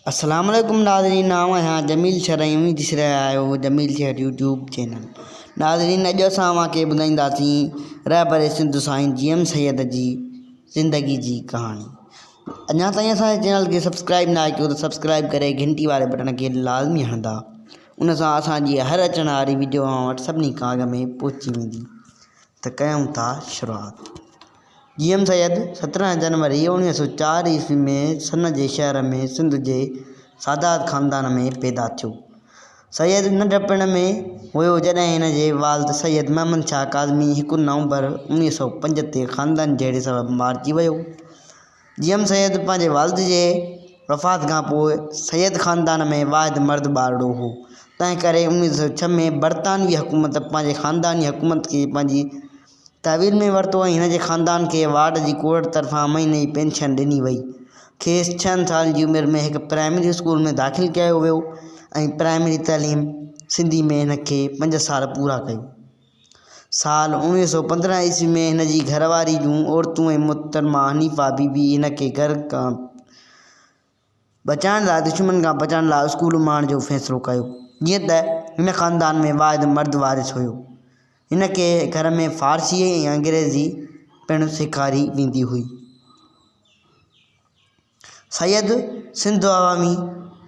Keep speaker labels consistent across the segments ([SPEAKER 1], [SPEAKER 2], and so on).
[SPEAKER 1] अस्सलाम वालेकुम नाज़रीन, नाम है जमील शरई दिस रहा आयो जमील शहर यूट्यूब चैनल। नाज़रीन अॼु असां तव्हांखे ॿुधाईंदासीं रहबर सिंध साईं एम सैयद जी ज़िंदगी जी कहानी। अञा ताईं असांजे चैनल खे सब्सक्राइब न कयो त सब्सक्राइब करे घंटी वारे बटन खे लाज़मी हणंदा, उन सां असांजी हर अचण वारी वीडियो वटि सभिनी खां अॻु में पहुची वेंदी। त कयूं था शुरूआत। एम सैयद 17 जनवरी 1904 ईस्वी में सन जे शहर में सिंध जे सादात ख़ानदान में पैदा थियो। सैयद नंढपण में हुयो जॾहिं हिन जे वालिद सैयद महमद शाह काज़मी 1 नवंबर 1905 ते ख़ानदान जहिड़े सबब मारिजी वियो। एम सैयद पंहिंजे वालिद जे वफ़ात खां पोइ सैयद ख़ानदान में वाहिद मर्द ॿारड़ो हो। तंहिं करे 1906 में बरतानवी हुकूमत पंहिंजे ख़ानदानी हुकूमत खे पंहिंजी तहवील में वरितो ऐं हिन जे ख़ानदान खे वार्ड जी कोर्ट तरफ़ां महीने जी पेंशन ॾिनी वई। खेसि 6 साल जी उमिरि में हिकु प्राइमरी स्कूल में दाख़िल कयो वियो ऐं प्राइमरी तइलीम सिंधी में हिन खे 5 साल पूरा कई। साल 1915 ईस्वी में हिन जी घरवारी जूं औरतूं ऐं मुहतरमा हनीफ़ा बीबी हिन खे घर खां बचाइण लाइ दुश्मन खां बचाइण लाइ स्कूल मारण जो फ़ैसिलो कयो। जीअं त हिन ख़ानदान में वाहिद मर्द वारिस हुयो, हिन खे घर में फ़ारसी ऐं अंग्रेज़ी पिणु सेखारी वेंदी हुई। सैयद सिंध अवामी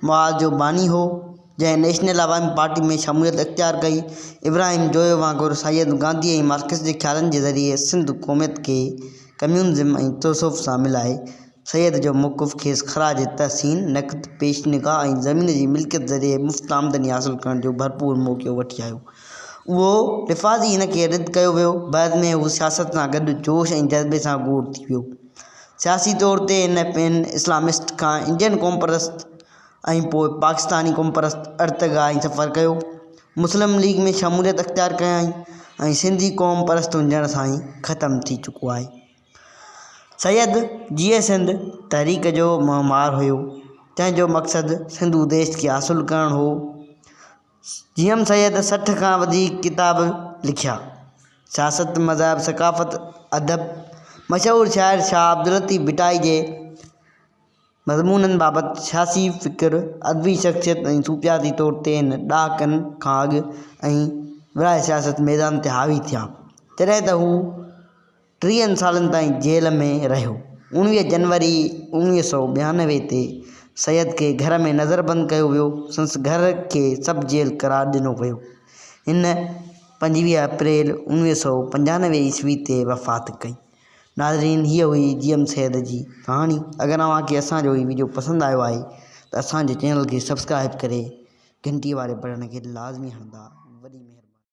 [SPEAKER 1] मवाद जो बानी हो, जंहिं नेशनल अवामी पार्टी में शमूलियत इख़्तियार कई। इब्राहिम जोयो वांगुरु सैयद गांधी ऐं मार्क्स जे ख़्यालनि जे ज़रिए सिंध क़ौमियत खे कम्यूनिज़म ऐं तसव्वुफ़ सां मिलाए। सैयद जो मौक़िफ़ खेसि ख़राज तहसीन, नक़द पेशनिगाह ऐं ज़मीन जी मिल्कियत ज़रिए मुफ़्त आमदनी हासिल करण जो भरपूर मौक़ो वठी आयो। उहो लिफ़ाज़ी हिन खे रद्द कयो वियो। बाद में हू सियासत सां गॾु जोश ऐं जज़्बे सां गोड़ थी वियो। सियासी तौर ते हिन पैन इस्लामिस्ट खां इंडियन क़ौम परस्त ऐं पोइ पाकिस्तानी क़ौम परस्त अर्तगाह सफ़र कयो। मुस्लिम लीग में शमूलियत इख़्तियार कयई ऐं सिंधी क़ौम परस्त हुजण सां ई ख़तमु थी चुको आहे। सैयद जीए सिंध तहरीक जो महमार हुयो, जंहिंजो मक़सदु सिंधु देश खे हासिलु करणु हो। एम सैयद 60 खां वधीक किताब लिखिया। सियासत, मज़हब, सक़ाफ़त, अदब। मशहूरु शाइर शाह अब्दुल लतीफ़ भिटाई जे मज़मूननि बाबति सियासी फ़िक्र, अदबी शख़्सियत ऐं सूफ़ियाती तौर ते हिन ॾहाकनि खां अॻु ऐं विराए सियासत मैदान ते हावी थिया, तॾहिं त हू 30 सालनि ताईं जेल में रहियो। 19 जनवरी 1992 ते सैयद खे घर में नज़रबंदि कयो वियो। संस घर खे सब जेल करार ॾिनो वियो। हिन 25 अप्रैल 1995 ईस्वी ते वफ़ात कई। नाज़रीन, हीअ हुई एम सैयद जी कहानी। अगरि तव्हांखे असांजो हीउ वीडियो पसंदि आयो आहे त असांजे चैनल खे सब्सक्राइब करे घंटी वारे बटन खे लाज़मी हणंदा। वॾी